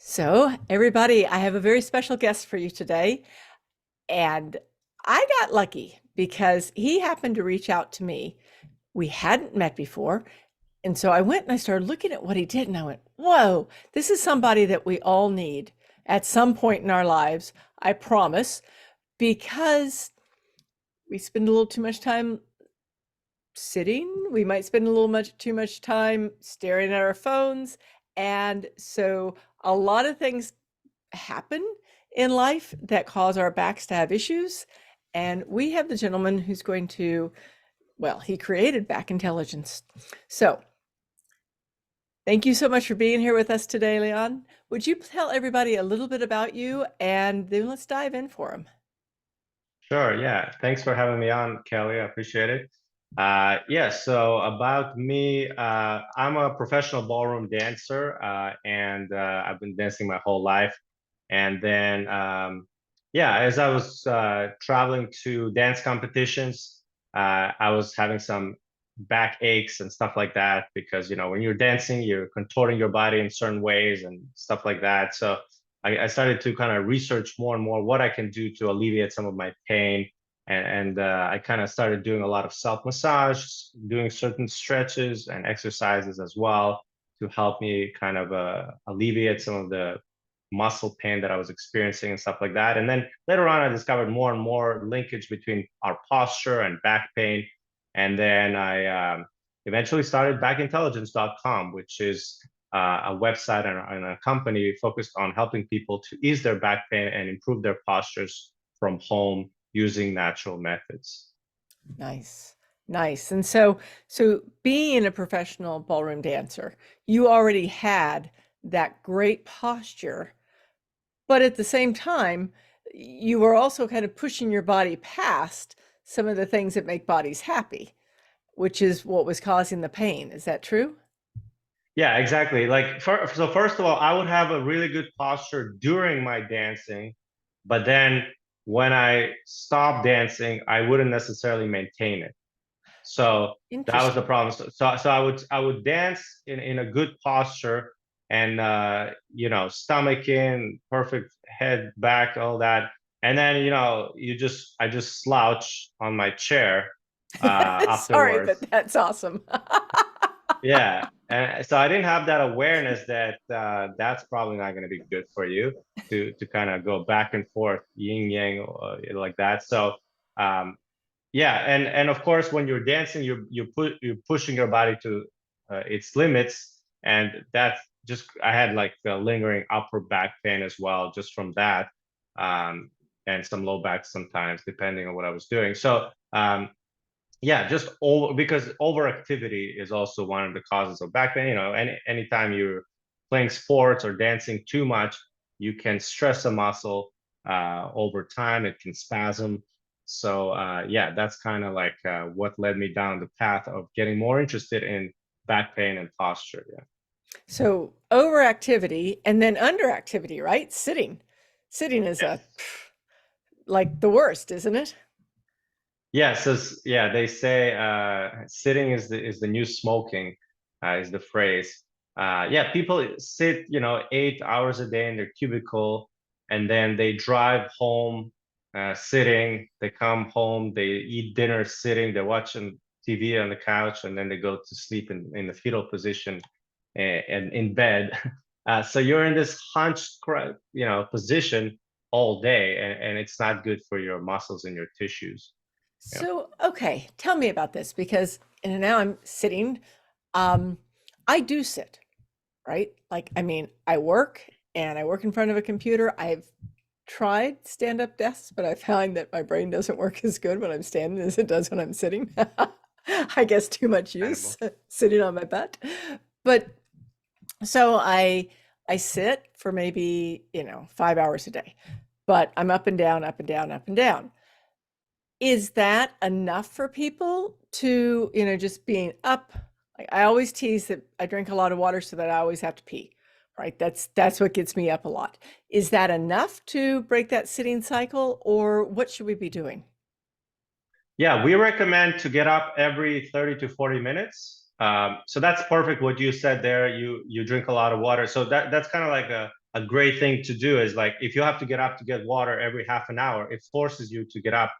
So, everybody, I have a very special guest for you today. And I got lucky because he happened to reach out to me. We hadn't met before. And so I went and I started looking at what he did. And I went, whoa, this is somebody that we all need at some point in our lives. I promise, because we spend a little too much time sitting. We might spend a little too much time staring at our phones. And so a lot of things happen in life that cause our backs to have issues. And we have the gentleman who's going to, well, he created back intelligence. So thank you so much for being here with us today, Leon. Would you tell everybody a little bit about you and then let's dive in for him? Sure, yeah. Thanks for having me on, Kelly. I appreciate it. Yeah, so about me, I'm a professional ballroom dancer, and I've been dancing my whole life. And then, yeah, as I was traveling to dance competitions, I was having some back aches and stuff like that because, when you're dancing, you're contorting your body in certain ways and stuff like that. So I started to kind of research more and more what I can do to alleviate some of my pain. And I kind of started doing a lot of self massage, doing certain stretches and exercises as well to help me kind of alleviate some of the muscle pain that I was experiencing and stuff like that. And then later on, I discovered more and more linkage between our posture and back pain. And then I eventually started backintelligence.com, which is a website and a company focused on helping people to ease their back pain and improve their postures from home using natural methods. Nice. Nice. And so being a professional ballroom dancer, you already had that great posture. But at the same time, you were also kind of pushing your body past some of the things that make bodies happy, which is what was causing the pain. Is that true? Yeah, exactly. So first of all, I would have a really good posture during my dancing, but then when I stopped dancing, I wouldn't necessarily maintain it. So that was the Interesting. problem. So I would dance in a good posture and stomach in, perfect head back, all that. And then I just slouch on my chair Sorry, but afterwards. that's awesome. Yeah. And so I didn't have that awareness that that's probably not going to be good for you to kind of go back and forth, yin yang, like that. So um, yeah, and of course, when you're dancing, you're pushing your body to its limits, and that's just I had like the lingering upper back pain as well, just from that, um, and some low back sometimes, depending on what I was doing. So yeah, just because overactivity is also one of the causes of back pain. Anytime you're playing sports or dancing too much, you can stress a muscle over time. It can spasm. So yeah, that's kind of like what led me down the path of getting more interested in back pain and posture. Yeah. So overactivity and then underactivity, right? Sitting. Sitting is a Yes. like the worst, isn't it? Yeah. Yeah, they say sitting is the new smoking, is the phrase. Yeah, people sit 8 hours a day in their cubicle, and then they drive home sitting. They come home, they eat dinner sitting. They're watching TV on the couch, and then they go to sleep in the fetal position and in bed. So you're in this hunched, position all day, and it's not good for your muscles and your tissues. Yeah. So, okay, tell me about this because and now I'm sitting. Um, I do sit, right? Like, I mean, I work and I work in front of a computer. I've tried stand-up desks, but I find that my brain doesn't work as good when I'm standing as it does when I'm sitting. I guess too much use Animal. sitting on my butt. But so I sit for maybe, 5 hours a day, but I'm up and down, up and down, up and down. Is that enough for people to, just being up? Like I always tease that I drink a lot of water so that I always have to pee, right? That's what gets me up a lot. Is that enough to break that sitting cycle, or what should we be doing? Yeah, we recommend to get up every 30 to 40 minutes. So that's perfect what you said there. You drink a lot of water. So that's kind of like a great thing to do is like if you have to get up to get water every half an hour, it forces you to get up,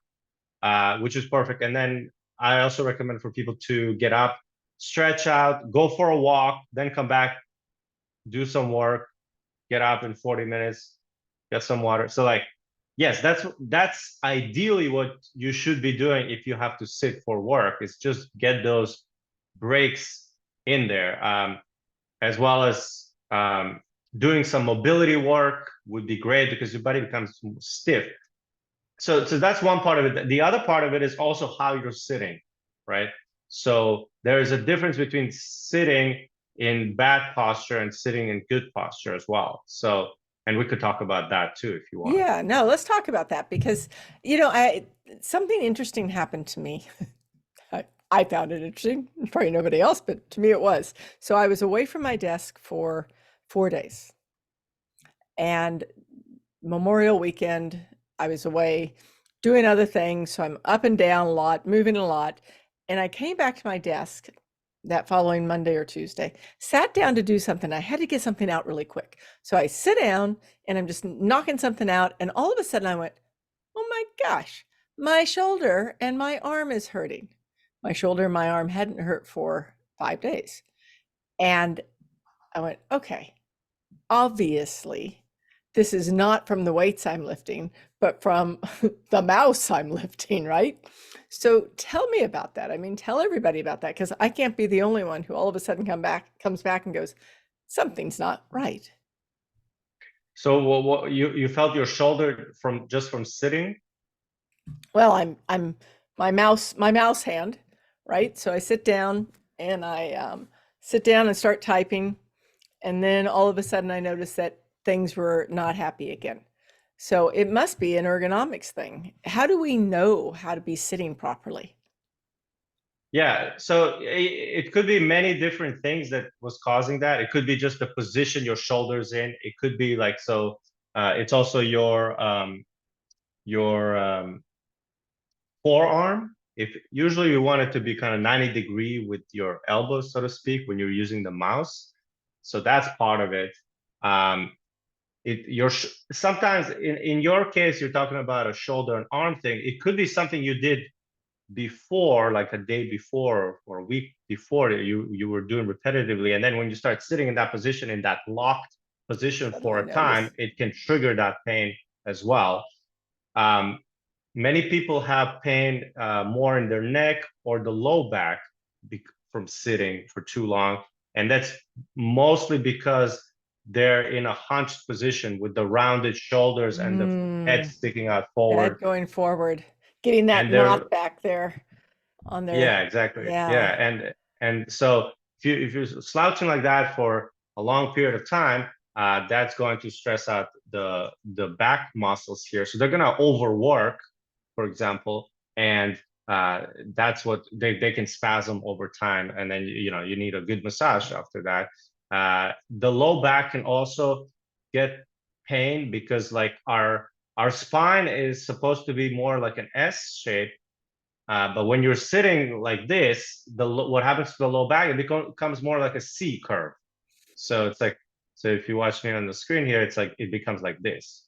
which is perfect. And then I also recommend for people to get up, stretch out, go for a walk, then come back, do some work, get up in 40 minutes, get some water. So like, yes, that's ideally what you should be doing if you have to sit for work, is just get those breaks in there, as well as doing some mobility work would be great because your body becomes stiff. So that's one part of it. The other part of it is also how you're sitting, right? So there is a difference between sitting in bad posture and sitting in good posture as well. So, and we could talk about that too if you want. Yeah, no, let's talk about that because, I something interesting happened to me. I found it interesting. Probably nobody else, but to me it was. So I was away from my desk for 4 days. And Memorial weekend, I was away doing other things. So I'm up and down a lot, moving a lot. And I came back to my desk that following Monday or Tuesday, sat down to do something. I had to get something out really quick. So I sit down and I'm just knocking something out. And all of a sudden I went, oh my gosh, my shoulder and my arm is hurting. My shoulder and my arm hadn't hurt for 5 days. And I went, okay, obviously, this is not from the weights I'm lifting, but from the mouse I'm lifting, right? So tell me about that. I mean, tell everybody about that because I can't be the only one who all of a sudden comes back and goes, something's not right. So what you felt your shoulder from sitting? Well, I'm my mouse hand, right? So I sit down and I sit down and start typing, and then all of a sudden I notice that things were not happy again. So it must be an ergonomics thing. How do we know how to be sitting properly? Yeah, so it could be many different things that was causing that. It could be just the position your shoulders in. It could be like so. It's also your forearm. If usually you want it to be kind of 90-degree with your elbows, so to speak, when you're using the mouse. So that's part of it. Um, sometimes in your case, you're talking about a shoulder and arm thing. It could be something you did before, like a day before or a week before, you were doing repetitively, and then when you start sitting in that position, in that locked position for Suddenly a time, notice. it can trigger that pain as well. um, Many people have pain more in their neck or the low back from sitting for too long, and that's mostly because they're in a hunched position with the rounded shoulders and the head Mm, sticking out head forward, going forward, getting that and they're knot back there on yeah, their, exactly. yeah. Yeah, and so if you're slouching like that for a long period of time, that's going to stress out the back muscles here. So they're gonna overwork, for example, and that's what they can spasm over time, and then you need a good massage after that. The low back can also get pain because like our spine is supposed to be more like an S shape, but when you're sitting like this, what happens to the low back? It becomes more like a C curve. So it's like, so if you watch me on the screen here, it's like it becomes like this.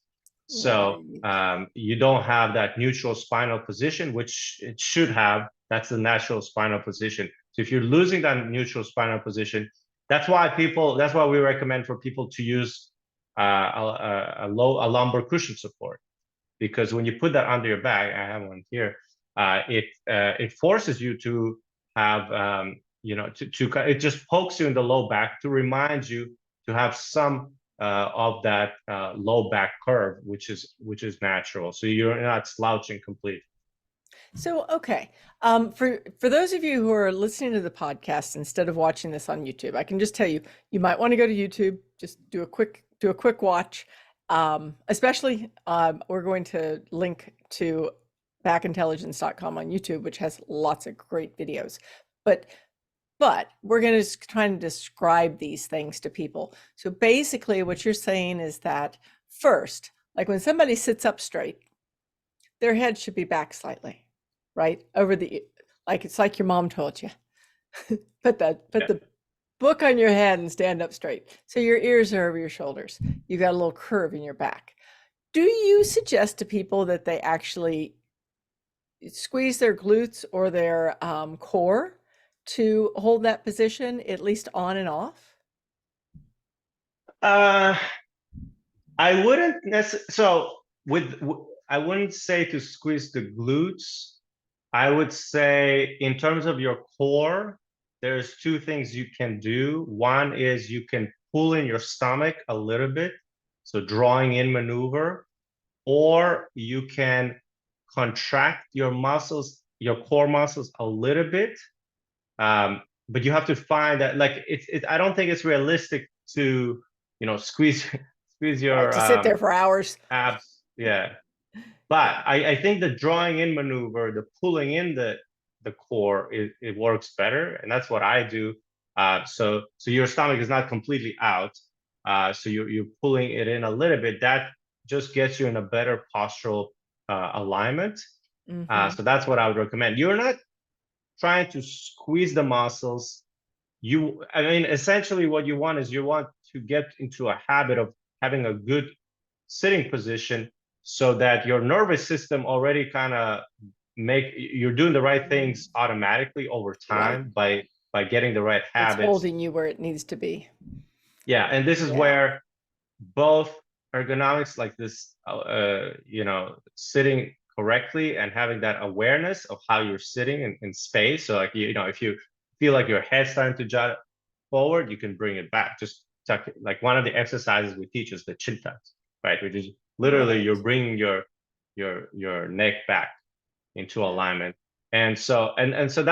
So Right. you don't have that neutral spinal position, which it should have. That's the natural spinal position. So if you're losing that neutral spinal position, that's why we recommend for people to use a lumbar cushion support, because when you put that under your back, I have one here, it forces you to have it just pokes you in the low back to remind you to have some of that low back curve, which is natural, so you're not slouching completely. So, okay. For those of you who are listening to the podcast instead of watching this on YouTube, I can just tell you, you might want to go to YouTube, just do a quick watch. Especially, we're going to link to backintelligence.com on YouTube, which has lots of great videos. But we're going to try and describe these things to people. So basically, what you're saying is that first, like when somebody sits up straight, their head should be back slightly, right? Over the, like it's like your mom told you. Put Yeah. the book on your head and stand up straight. So your ears are over your shoulders. You got a little curve in your back. Do you suggest to people that they actually squeeze their glutes or their core to hold that position, at least on and off? Uh, I wouldn't necessarily, so I wouldn't say to squeeze the glutes. I would say in terms of your core, there's two things you can do. One is you can pull in your stomach a little bit, so drawing in maneuver, or you can contract your muscles, your core muscles a little bit. But you have to find that, like, I don't think it's realistic to, squeeze squeeze Right, your to sit there for hours. abs. Yeah. But I think the drawing in maneuver, the pulling in the core, it works better, and that's what I do. So your stomach is not completely out. So you're pulling it in a little bit. That just gets you in a better postural alignment. Mm-hmm. So that's what I would recommend. You're not trying to squeeze the muscles. I mean, essentially what you want is you want to get into a habit of having a good sitting position so that your nervous system already kind of you're doing the right things automatically over Right. time by getting the right It's habits. holding you where it needs to be. Yeah, and this is Yeah. where both ergonomics, like this, sitting correctly and having that awareness of how you're sitting in space. So like, if you feel like your head's starting to jut forward, you can bring it back. Just tuck it. Like one of the exercises we teach is the chin tucks, right? Which is literally Right. you're bringing your neck back into alignment. And so so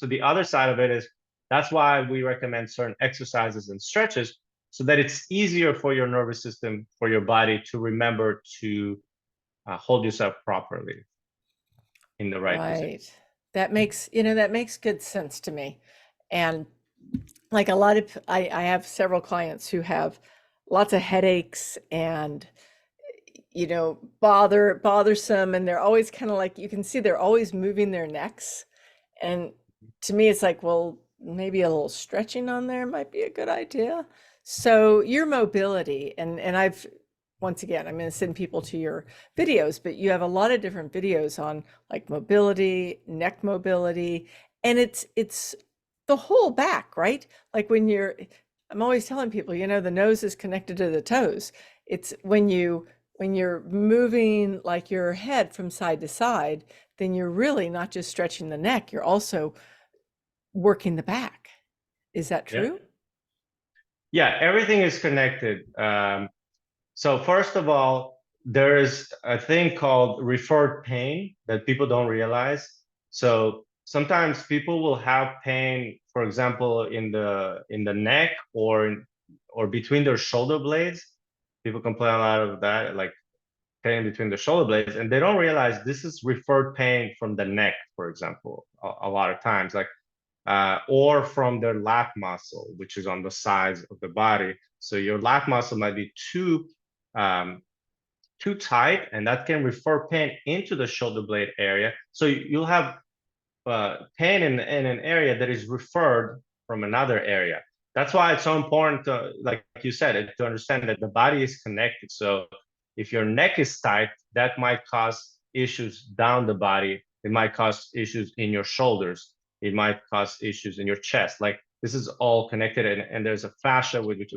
the other side of it is that's why we recommend certain exercises and stretches so that it's easier for your nervous system, for your body to remember to hold yourself properly in the right position. Right. That makes good sense to me. And like a lot of, I have several clients who have lots of headaches and, bothersome, and they're always kind of like, you can see they're always moving their necks. And to me, it's like, well, maybe a little stretching on there might be a good idea. So your mobility, and once again, I'm going to send people to your videos, but you have a lot of different videos on like mobility, neck mobility, and it's the whole back, right? Like I'm always telling people, the nose is connected to the toes. It's when you're moving like your head from side to side, then you're really not just stretching the neck, you're also working the back. Is that Yeah. true? Yeah, everything is connected. So first of all, there is a thing called referred pain that people don't realize. So sometimes people will have pain, for example, in the neck or between their shoulder blades. People complain a lot of that, like pain between the shoulder blades, and they don't realize this is referred pain from the neck, for example, a lot of times, like or from their lat muscle, which is on the sides of the body. So your lat muscle might be um, too tight, and that can refer pain into the shoulder blade area. So you'll have pain in an area that is referred from another area. That's why it's so important to, like you said, to understand that the body is connected. So if your neck is tight, that might cause issues down the body. It might cause issues in your shoulders. It might cause issues in your chest. Like this is all connected, and there's a fascia which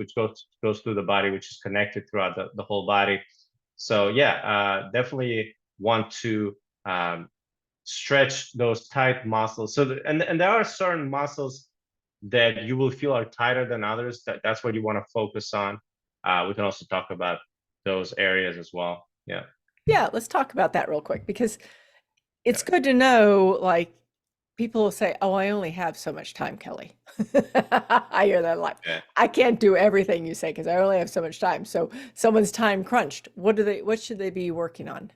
goes through the body, which is connected throughout the whole body. So yeah, definitely want to stretch those tight muscles. So and there are certain muscles that you will feel are tighter than others. That's what you want to focus on. We can also talk about those areas as well. Yeah. Yeah, let's talk about that real quick because Yeah. it's good to know, like, people will say, "Oh, I only have so much time, Kelly." I hear that a lot. Yeah. I can't do everything you say because I only have so much time. So someone's time crunched. What should they be working on?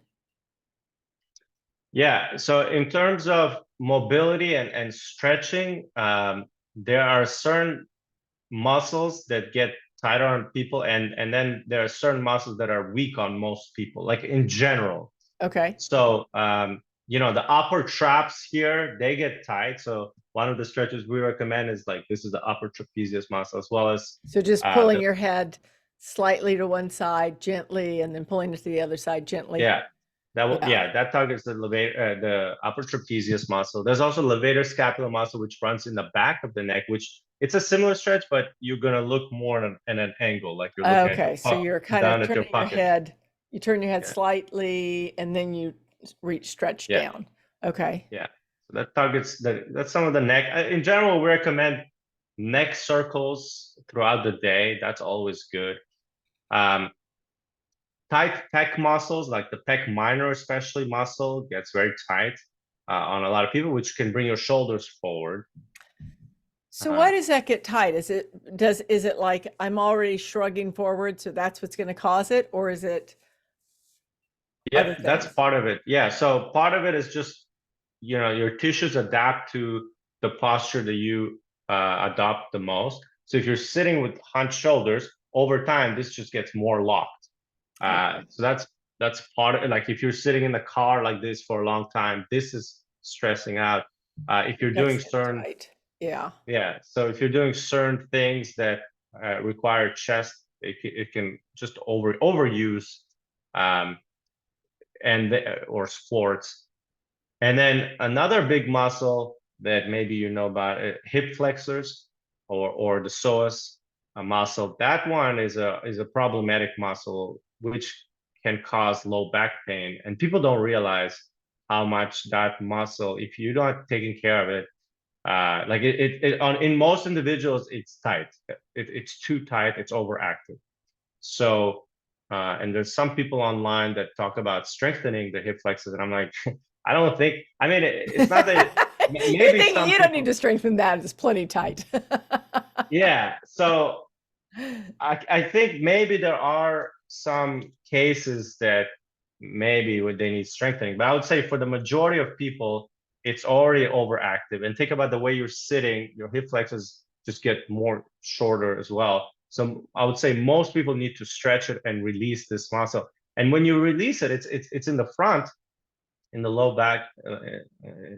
Yeah. So in terms of mobility and stretching, there are certain muscles that get tighter on people, and then there are certain muscles that are weak on most people, like in general. Okay. So the upper traps here, they get tight. So one of the stretches we recommend is like, this is the upper trapezius muscle, as well as So just pulling the, your head slightly to one side gently and then pulling it to the other side gently. yeah, Yeah. yeah, that targets the upper trapezius muscle. There's also levator scapular muscle, which runs in the back of the neck, which it's a similar stretch, but you're gonna look more at an angle, like you're looking at your Okay. So you're kind of down at your turning your pocket. head, you turn your head Yeah, slightly and then you stretch yeah, down. Okay. yeah. So that targets that's some of the neck. In general, we recommend neck circles throughout the day. That's always good. Um, Tight pec muscles, like the pec minor especially muscle, gets very tight on a lot of people, which can bring your shoulders forward. So Uh, why does that get tight? Is it like I'm already shrugging forward, so that's what's going to cause it, or is it yeah, other that's things? part of it. Yeah, so part of it is just, your tissues adapt to the posture that you adopt the most. So if you're sitting with hunched shoulders, over time, this just gets more locked. Okay. So that's part of it. Like if you're sitting in the car like this for a long time, this is stressing out. If you're That's doing getting certain tight. Yeah. Yeah, so if you're doing certain things that require chest, it can just overuse, um, or sports. And then another big muscle that maybe you know about, hip flexors or the psoas muscle. That one is a problematic muscle which can cause low back pain, and people don't realize how much that muscle, if you're not taking care of it, like in most individuals it's tight. It's too tight, it's overactive. So and there's some people online that talk about strengthening the hip flexors, and I'm like, I don't think, I mean, it's not that You maybe think some you don't need people, to strengthen that, it's plenty tight. yeah. So I think maybe there are some cases that maybe they need strengthening, but I would say for the majority of people, it's already overactive. And think about the way you're sitting, your hip flexors just get more shorter as well. So I would say most people need to stretch it and release this muscle. And when you release it, it's in the front, in the low back,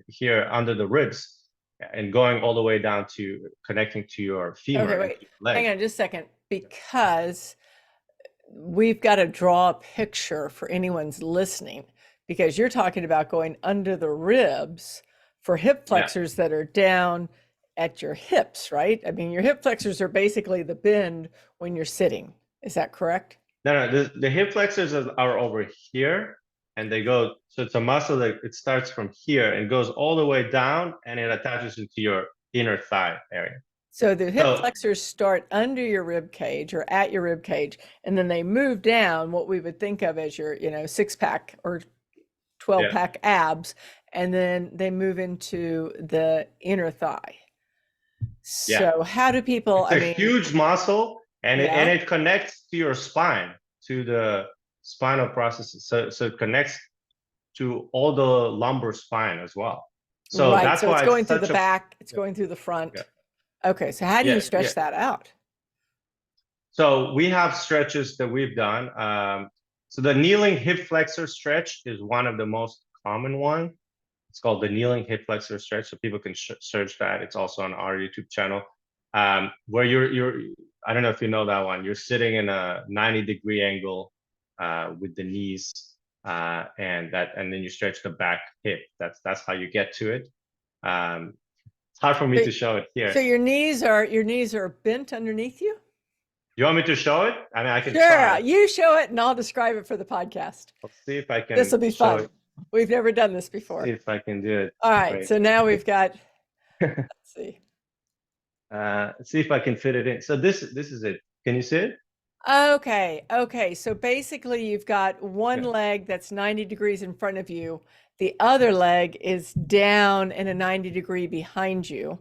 here under the ribs, and going all the way down to connecting to your femur Okay, and wait. to your leg. Hang on just a second, because we've got to draw a picture for anyone's listening, because you're talking about going under the ribs for hip Yeah. flexors that are down at your hips, right? I mean, your hip flexors are basically the bend when you're sitting. Is that correct? No, no, the hip flexors are over here, and they go, so it's a muscle that it starts from here and goes all the way down, and it attaches into your inner thigh area. So the hip So flexors start under your rib cage or at your rib cage, and then they move down what we would think of as your, six pack or 12 yeah, pack abs, and then they move into the inner thigh. yeah, So how do people, it's I a mean, huge muscle, and yeah, it connects to your spine, to the spinal processes. So it connects to all the lumbar spine as well. So right. that's So it's why it's going through the such a, back, it's yeah, going through the yeah, front. Okay, so how do you yeah, yeah. stretch that out? So we have stretches that we've done. So the kneeling hip flexor stretch is one of the most common one. It's called the kneeling hip flexor stretch, so people can search that. It's also on our YouTube channel, where you're. I don't know if you know that one. You're sitting in a 90-degree angle with the knees, and then you stretch the back hip. That's how you get to it. It's hard for me So, to show it here. so your knees are bent underneath you? You want me to show it? I mean, I can Sure, try. you show it and I'll describe it for the podcast. Let's see if I This can will be show fun. it. We've never done this See before. if I can do it. All right, Wait. so now we've got, let's see. See if I can fit it in. So this is it. Can you see it? Okay. So basically, you've got one Yeah. leg that's 90 degrees in front of you. The other leg is down and a 90-degree behind you.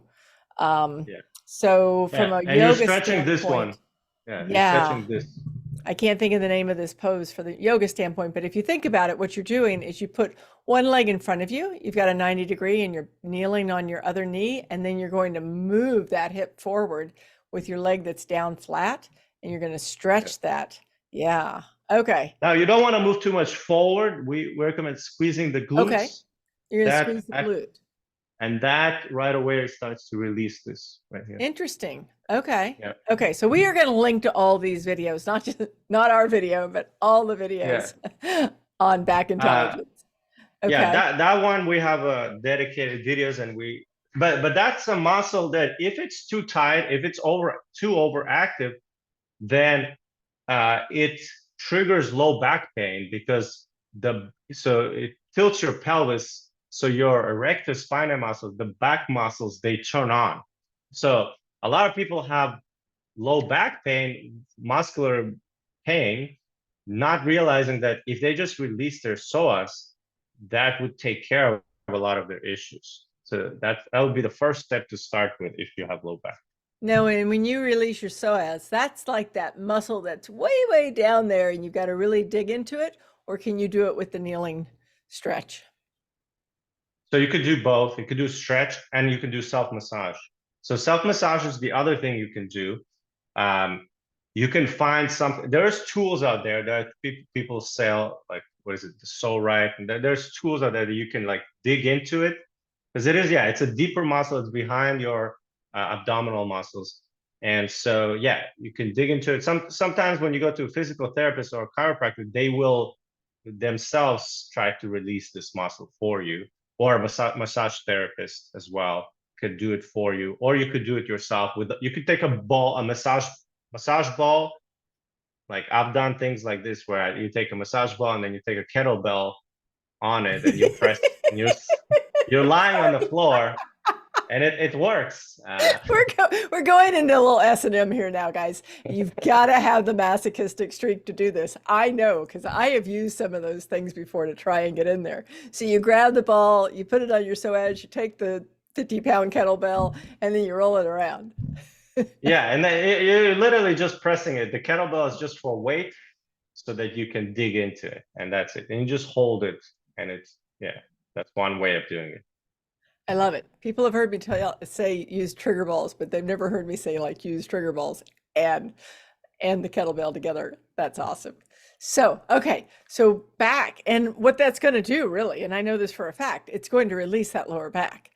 Um, Yeah. so from Yeah. a And you're yoga stretching this one. standpoint, Yeah. You're yeah, stretching this. I can't think of the name of this pose for the yoga standpoint, but if you think about it, what you're doing is you put one leg in front of you, you've got a 90-degree, and you're kneeling on your other knee, and then you're going to move that hip forward with your leg that's down flat, and you're going to Yeah. stretch that. Yeah. Okay. Now you don't want to move too much forward. We recommend squeezing the Okay. glutes You're gonna that squeeze the glute. and that right away starts to release this right here. Interesting. Okay. Yeah. Okay. So we are going to link to all these videos, not just not our video, but all the Yeah. videos on back Uh, intelligence. yeah, Okay. that one we have a dedicated videos, and we but that's a muscle that if it's too tight, if it's too overactive, then it triggers low back pain because so it tilts your pelvis, so your erector spinae muscles, the back muscles, they turn on. So a lot of people have low back pain, muscular pain, not realizing that if they just release their psoas, that would take care of a lot of their issues. So that would be the first step to start with if you have low back. No, and when you release your psoas, that's like that muscle that's way, way down there, and you've got to really dig into it, or can you do it with the kneeling stretch? So you could do both. You could do stretch and you can do self-massage. So self-massage is the other thing you can do. Um, you can find something. There's tools out there that people sell, like what is it, the Soul Right, and there's tools out there that you can like dig into it because it is, yeah, it's a deeper muscle. It's behind your abdominal muscles, and so yeah, you can dig into it. Sometimes when you go to a physical therapist or a chiropractor, they will themselves try to release this muscle for you, or a massage therapist as well could do it for you, or you could do it yourself with, you could take a ball, a massage ball. Like I've done things like this where you take a massage ball and then you take a kettlebell on it and you press, and you're lying on the floor, and it works. We're going into a little S&M here now, guys. You've got to have the masochistic streak to do this. I know because I have used some of those things before to try and get in there. So you grab the ball, you put it on your psoas, you take the 50-pound kettlebell, and then you roll it around. Yeah, and then you're literally just pressing it. The kettlebell is just for weight so that you can dig into it, and that's it. And you just hold it, and it's, yeah, that's one way of doing it. I love it. People have heard me say use trigger balls, but they've never heard me say like use trigger balls and and the kettlebell together. That's awesome. So, okay. So back and what that's going to do really, and I know this for a fact, it's going to release that lower back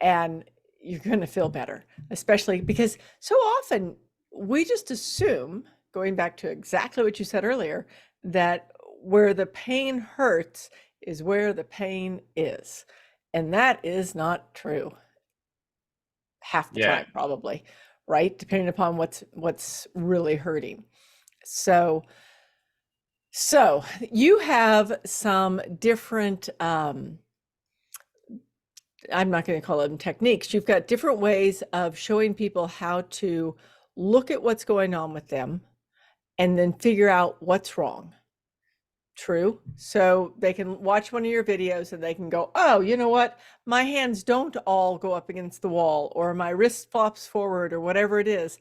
and you're going to feel better, especially because so often we just assume, going back to exactly what you said earlier, that where the pain hurts is where the pain is. And that is not true half the Yeah. time, probably, right? Depending upon what's really hurting. So, so you have some different, I'm not going to call them techniques. You've got different ways of showing people how to look at what's going on with them and then figure out what's wrong. True. So they can watch one of your videos and they can go, oh, you know what? My hands don't all go up against the wall, or my wrist flops forward, or whatever it is.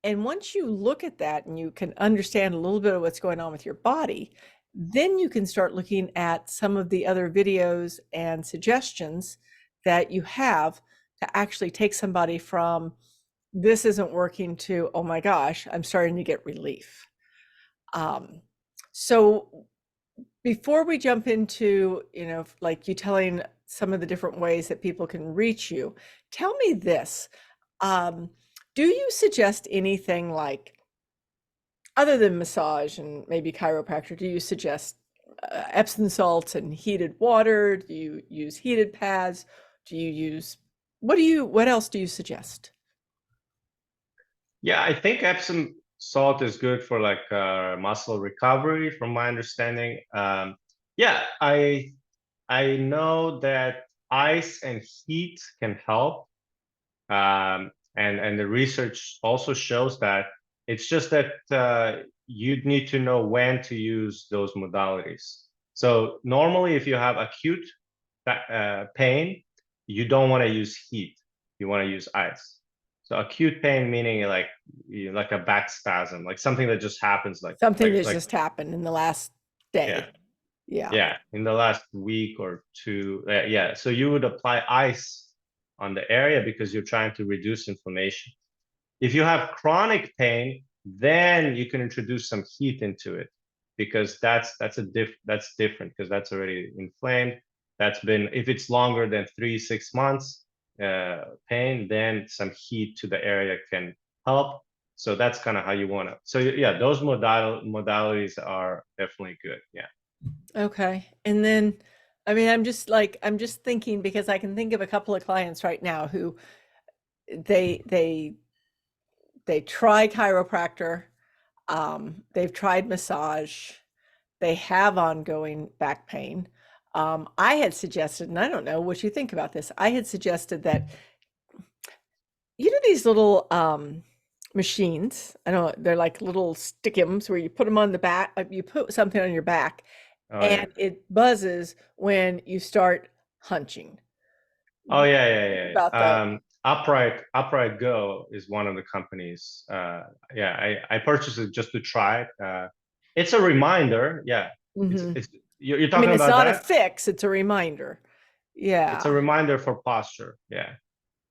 And once you look at that and you can understand a little bit of what's going on with your body, then you can start looking at some of the other videos and suggestions that you have to actually take somebody from this isn't working to, oh my gosh, I'm starting to get relief. So before we jump into, like you telling some of the different ways that people can reach you, tell me this. Do you suggest anything like, other than massage and maybe chiropractor, do you suggest Epsom salts and heated water? Do you use heated pads? Do you use, what else do you suggest? Yeah, I think Epsom salt is good for like muscle recovery, from my understanding. Yeah, I know that ice and heat can help, and the research also shows that. It's just that you need to know when to use those modalities. So normally, if you have acute pain, you don't want to use heat. You want to use ice. So acute pain meaning like a back spasm, like something that just happens, Something that's just happened in the last yeah, day. Yeah. yeah, in the last week or two. Yeah, so you would apply ice on the area because you're trying to reduce inflammation. If you have chronic pain, then you can introduce some heat into it because that's different because that's already inflamed. That's been, if it's longer than 3, 6 months pain, then some heat to the area can help. So that's kind of how you want to. So yeah, those modalities are definitely good. Yeah. Okay. And then, I mean, I'm just thinking because I can think of a couple of clients right now who they they they try chiropractor, they've tried massage, they have ongoing back pain. I had suggested, and I don't know what you think about this, I had suggested that you know these little machines. I know they're like little stickums where you put them on the back, you put something on your back, Oh and yeah. it buzzes when you start hunching. Oh What yeah, do you yeah, think yeah, about those? yeah. Upright Go is one of the companies. Yeah, I purchased it just to try it. It's a reminder. Yeah, Hmm. it's you're I mean, talking it's about not a that. fix, it's a reminder. It's a Yeah, reminder for posture. Yeah.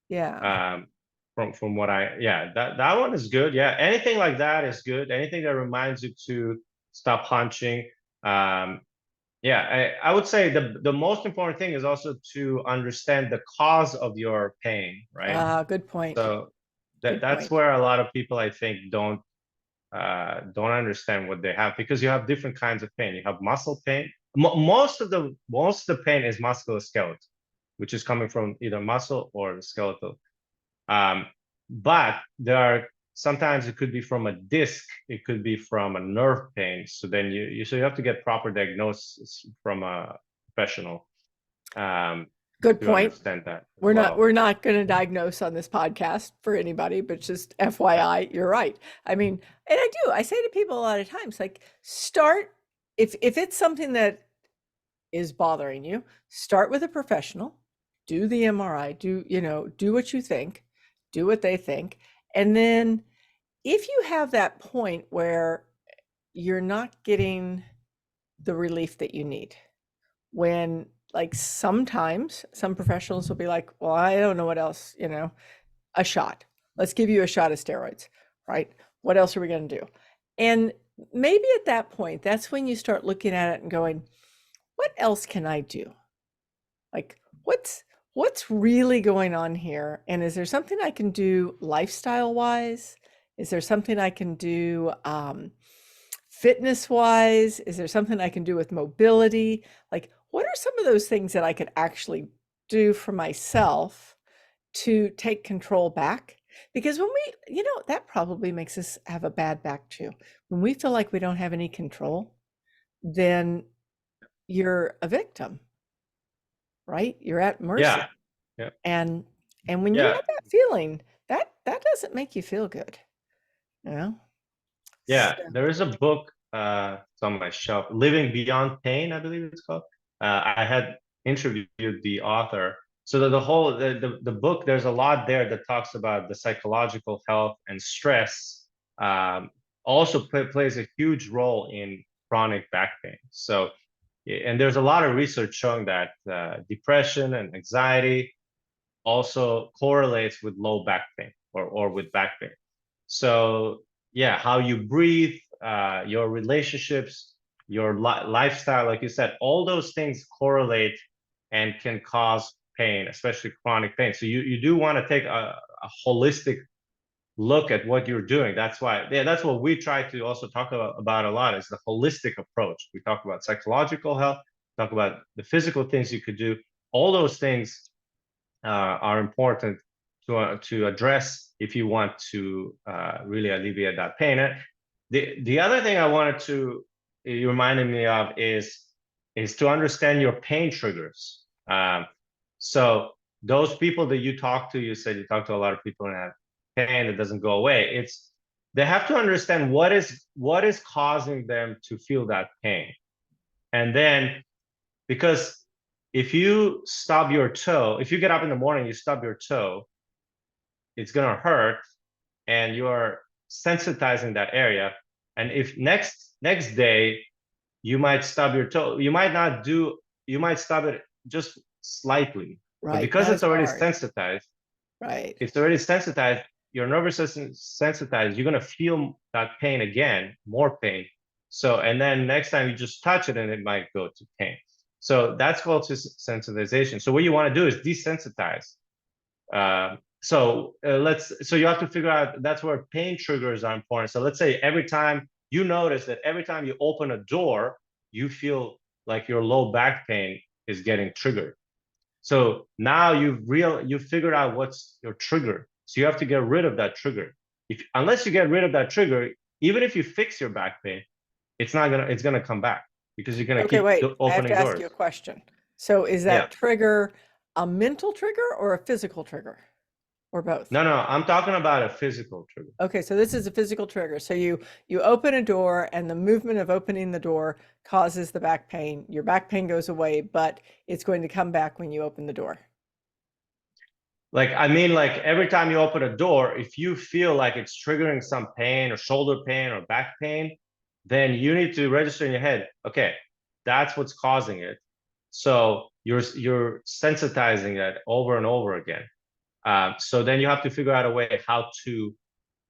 yeah. Um, from what I, yeah, that one is good. Yeah, anything like that is good. Anything that reminds you to stop hunching. Um, yeah, I would say the most important thing is also to understand the cause of your pain, right? Good point. So Good that's point. where a lot of people I think don't understand what they have, because you have different kinds of pain. You have muscle pain. Most of the pain is musculoskeletal, which is coming from either muscle or the skeletal. Um, but there are sometimes it could be from a disc, it could be from a nerve pain. So then so you have to get proper diagnosis from a professional um, Good to point. understand that as well. We're not going to diagnose on this podcast for anybody, but just Yeah. FYI, you're right. I mean, and I say to people a lot of times, like, start if it's something that is bothering you, start with a professional, do the MRI, do what you think, do what they think. And then if you have that point where you're not getting the relief that you need, when like sometimes some professionals will be like, well, I don't know what else, a shot. Let's give you a shot of steroids, right? What else are we going to do? And maybe at that point, that's when you start looking at it and going, what else can I do? Like, what's really going on here? And is there something I can do lifestyle wise? Is there something I can do fitness wise? Is there something I can do with mobility? Like, what are some of those things that I could actually do for myself to take control back? Because when that probably makes us have a bad back too. When we feel like we don't have any control, then you're a victim, right? You're at mercy. Yeah. Yeah. And when you Yeah. have that feeling, that doesn't make you feel good, you know? Yeah, So, there is a book, it's on my shelf, Living Beyond Pain, I believe it's called. I had interviewed the author. So that the book, there's a lot there that talks about the psychological health, and stress also plays a huge role in chronic back pain. So, and there's a lot of research showing that depression and anxiety also correlates with low back pain, or with back pain. So yeah, how you breathe, your relationships, your lifestyle, like you said, all those things correlate and can cause pain, especially chronic pain. So you do want to take a holistic look at what you're doing. That's why, yeah, that's what we try to also talk about a lot, is the holistic approach. We talk about psychological health, talk about the physical things you could do. All those things are important to address if you want to really alleviate that pain. And the other thing I wanted to, you reminded me of, is to understand your pain triggers. So those people that you talk to, you said you talk to a lot of people and have pain that doesn't go away. They have to understand what is causing them to feel that pain, and then, because if you stub your toe, if you get up in the morning, you stub your toe, it's gonna hurt, and you're sensitizing that area. And if next day you might stub your toe, you might stub it just slightly, but right, because not it's as already hard. sensitized, Right. it's already sensitized, your nervous system is sensitized, you're gonna feel that pain again, more pain. So, and then next time you just touch it and it might go to pain. So that's called sensitization. So what you want to do is desensitize. So you have to figure out, that's where pain triggers are important. So let's say every time you notice that every time you open a door, you feel like your low back pain is getting triggered. So now you've figured out what's your trigger. So you have to get rid of that trigger. Unless you get rid of that trigger, even if you fix your back pain, it's gonna come back because you're gonna Okay, keep wait, I have to opening ask you a doors. question. So is Yeah. that trigger a mental trigger or a physical trigger or both? No, I'm talking about a physical trigger. Okay, so this is a physical trigger. So you open a door and the movement of opening the door causes the back pain. Your back pain goes away, but it's going to come back when you open the door. Like, I mean, like every time you open a door, if you feel like it's triggering some pain or shoulder pain or back pain, then you need to register in your head, okay, that's what's causing it. So you're sensitizing that over and over again. So then you have to figure out a way how to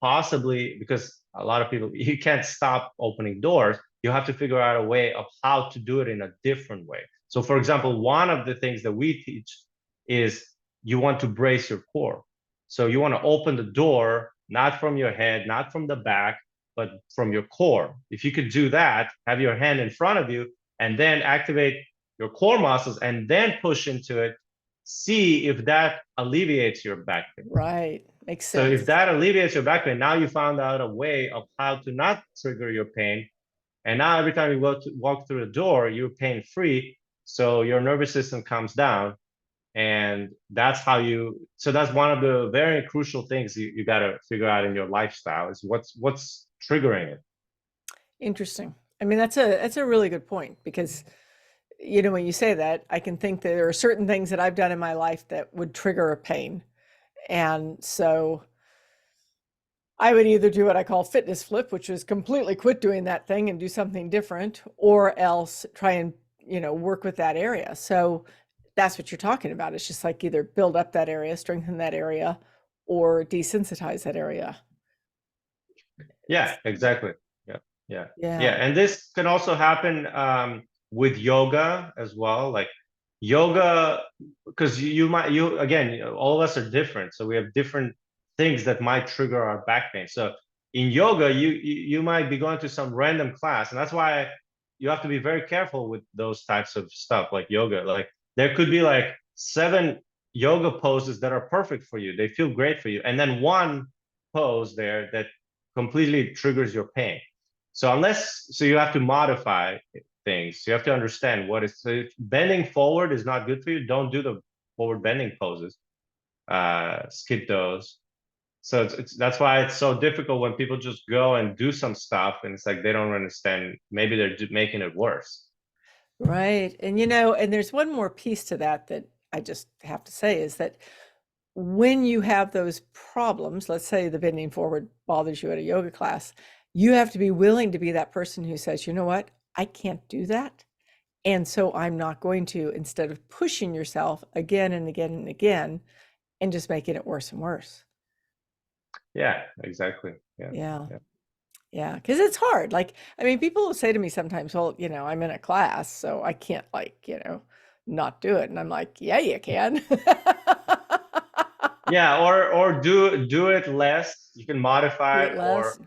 possibly, because a lot of people, you can't stop opening doors. You have to figure out a way of how to do it in a different way. So for example, one of the things that we teach is you want to brace your core. So you want to open the door, not from your head, not from the back, but from your core. If you could do that, have your hand in front of you and then activate your core muscles and then push into it, see if that alleviates your back pain. Right. Makes So if sense. that alleviates your back pain, now you found out a way of how to not trigger your pain. And now every time you walk through the door, you're pain free. So your nervous system comes down. And that's how so that's one of the very crucial things you got to figure out in your lifestyle is what's triggering it. Interesting. I mean, that's a really good point because when you say that, I can think that there are certain things that I've done in my life that would trigger a pain. And so I would either do what I call fitness flip, which is completely quit doing that thing and do something different, or else try and, work with that area. So that's what you're talking about. It's just like either build up that area, strengthen that area, or desensitize that area. Yeah, exactly. Yeah, yeah, yeah. Yeah. And this can also happen with yoga as well. Like yoga, because you again, all of us are different, so we have different things that might trigger our back pain. So in yoga, you might be going to some random class, and that's why you have to be very careful with those types of stuff like yoga. Like there could be like 7 yoga poses that are perfect for you. They feel great for you, and then one pose there that completely triggers your pain. So you have to modify things. You have to understand what is, so if bending forward is not good for you, don't do the forward bending poses. Skip those. So that's why it's so difficult when people just go and do some stuff and it's like they don't understand. Maybe they're making it worse. Right. And and there's one more piece to that that I just have to say is that when you have those problems, let's say the bending forward bothers you at a yoga class, you have to be willing to be that person who says, you know what, I can't do that. And so I'm not going to, instead of pushing yourself again and again and again and just making it worse and worse. Yeah, exactly. Yeah, Yeah. yeah. Yeah. Cause it's hard. Like, I mean, people will say to me sometimes, well, I'm in a class, so I can't not do it. And I'm like, yeah, you can. Yeah, or do it less. You can Do modify it it, or less.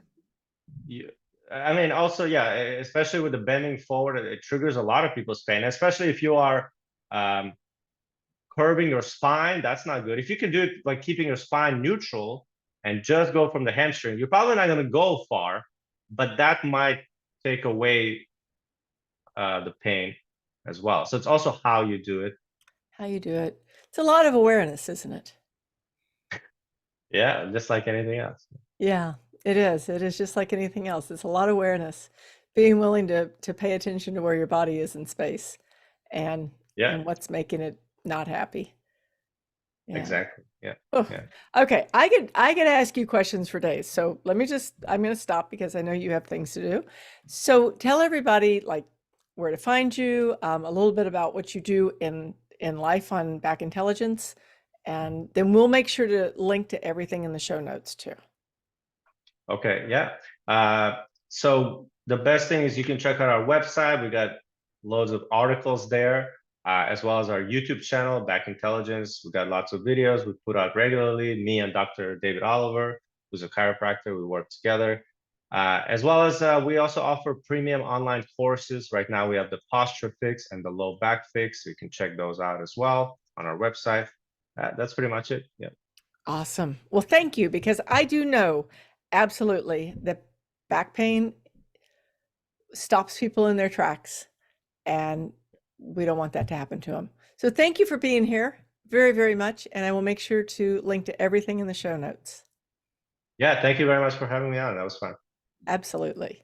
you, I mean, also, yeah, especially with the bending forward, it triggers a lot of people's pain, especially if you are um, curving your spine. That's not good. If you can do it like keeping your spine neutral and just go from the hamstring, you're probably not going to go far, but that might take away the pain as well. So it's also how you do it. How you do it. It's a lot of awareness, isn't it? Yeah, just like anything else. Yeah, it is. It is just like anything else. It's a lot of awareness, being willing to pay attention to where your body is in space and Yeah, and what's making it not happy. Yeah. exactly. Yeah, Oh, yeah. okay. I could ask you questions for days. So I'm going to stop because I know you have things to do. So tell everybody like where to find you, a little bit about what you do in life on back intelligence, and then we'll make sure to link to everything in the show notes too. Okay, yeah. So the best thing is you can check out our website. We got loads of articles there. as well as our YouTube channel, Back Intelligence. We've got lots of videos we put out regularly. Me and Dr. David Oliver, who's a chiropractor, we work together. As well as we also offer premium online courses. Right now we have the posture fix and the low back fix. So you can check those out as well on our website. That's pretty much it. Yeah. Awesome. Well, thank you, because I do know absolutely that back pain stops people in their tracks, and we don't want that to happen to them. So thank you for being here very, very much. And I will make sure to link to everything in the show notes. Yeah, thank you very much for having me on. That was fun. Absolutely.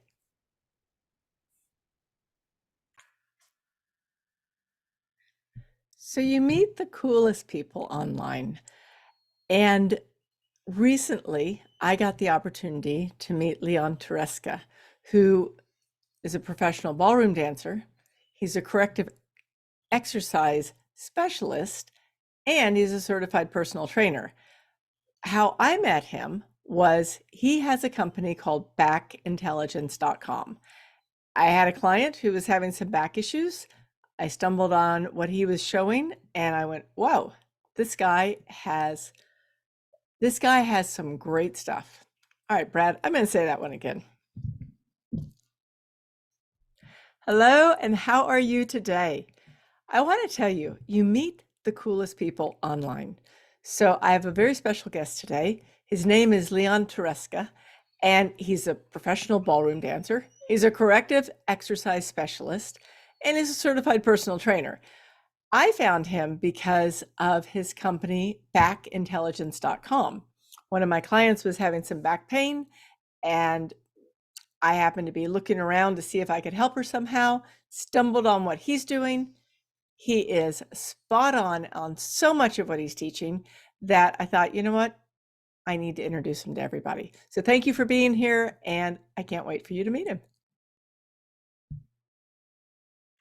So you meet the coolest people online. And recently, I got the opportunity to meet Leon Turetsky, who is a professional ballroom dancer. He's a corrective exercise specialist, and he's a certified personal trainer. How I met him was he has a company called backintelligence.com. I had a client who was having some back issues. I stumbled on what he was showing and I went, whoa, this guy has some great stuff. All right, Brad, I'm going to say that one again. Hello, and how are you today? I want to tell you, you meet the coolest people online. So I have a very special guest today. His name is Leon Turetsky, and he's a professional ballroom dancer. He's a corrective exercise specialist, and he's a certified personal trainer. I found him because of his company, backintelligence.com. One of my clients was having some back pain, and I happened to be looking around to see if I could help her somehow, stumbled on what he's doing. He is spot on so much of what he's teaching that I thought, you know what? I need to introduce him to everybody. So thank you for being here, and I can't wait for you to meet him.